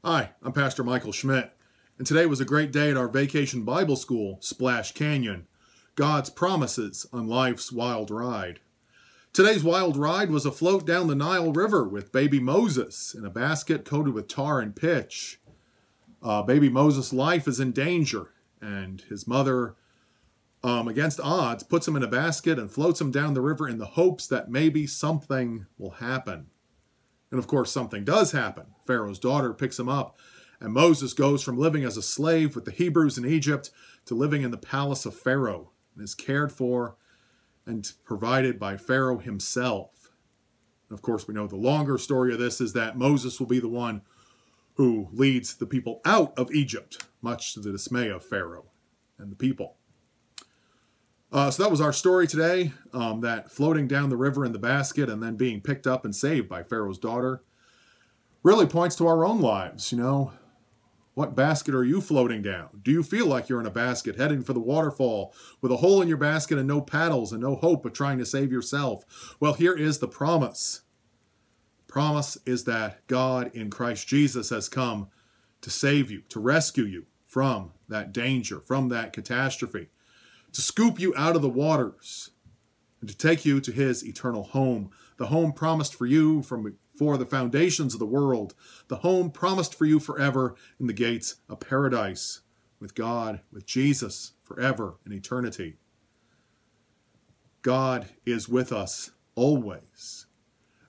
Hi, I'm Pastor Michael Schmidt, and today was a great day at our vacation Bible school, Splash Canyon, God's Promises on Life's Wild Ride. Today's wild ride was a float down the Nile River with baby Moses in a basket coated with tar and pitch. Baby Moses' life is in danger, and his mother, against odds, puts him in a basket and floats him down the river in the hopes that maybe something will happen. And of course, something does happen. Pharaoh's daughter picks him up, and Moses goes from living as a slave with the Hebrews in Egypt to living in the palace of Pharaoh, and is cared for and provided by Pharaoh himself. And of course, we know the longer story of this is that Moses will be the one who leads the people out of Egypt, much to the dismay of Pharaoh and the people. So that was our story today, that floating down the river in the basket and then being picked up and saved by Pharaoh's daughter really points to our own lives. You know, what basket are you floating down? Do you feel like you're in a basket heading for the waterfall with a hole in your basket and no paddles and no hope of trying to save yourself? Well, here is the promise. The promise is that God in Christ Jesus has come to save you, to rescue you from that danger, from that catastrophe, to scoop you out of the waters, and to take you to his eternal home, the home promised for you from before the foundations of the world, the home promised for you forever in the gates of paradise, with God, with Jesus, forever in eternity. God is with us always.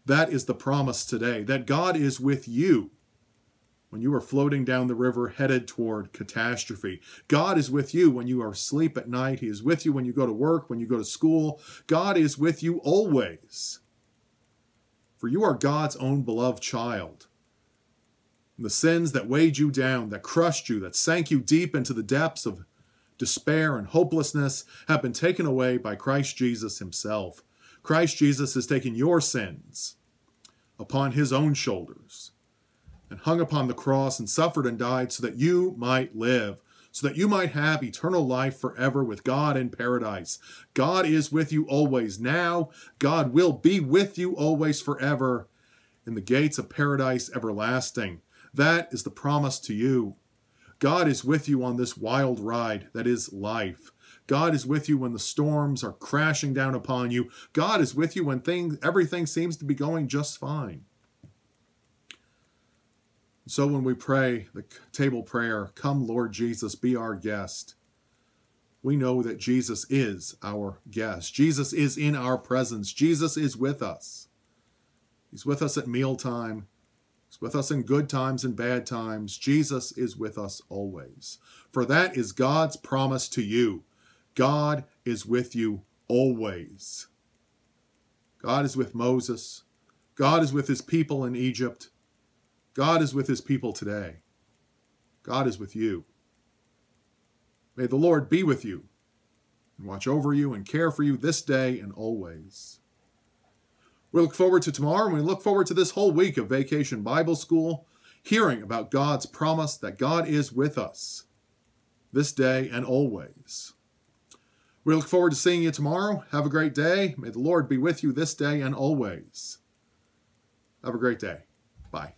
That is the promise today, that God is with you when you are floating down the river headed toward catastrophe. God is with you when you are asleep at night. He is with you when you go to work, when you go to school. God is with you always. For you are God's own beloved child. And the sins that weighed you down, that crushed you, that sank you deep into the depths of despair and hopelessness have been taken away by Christ Jesus himself. Christ Jesus has taken your sins upon his own shoulders and hung upon the cross and suffered and died so that you might live, so that you might have eternal life forever with God in paradise. God is with you always now. God will be with you always forever in the gates of paradise everlasting. That is the promise to you. God is with you on this wild ride that is life. God is with you when the storms are crashing down upon you. God is with you when everything seems to be going just fine. So when we pray the table prayer, "Come, Lord Jesus, be our guest," we know that Jesus is our guest. Jesus is in our presence. Jesus is with us. He's with us at mealtime. He's with us in good times and bad times. Jesus is with us always. For that is God's promise to you. God is with you always. God is with Moses. God is with his people in Egypt. God is with his people today. God is with you. May the Lord be with you and watch over you and care for you this day and always. We look forward to tomorrow, and we look forward to this whole week of Vacation Bible School, hearing about God's promise that God is with us this day and always. We look forward to seeing you tomorrow. Have a great day. May the Lord be with you this day and always. Have a great day. Bye.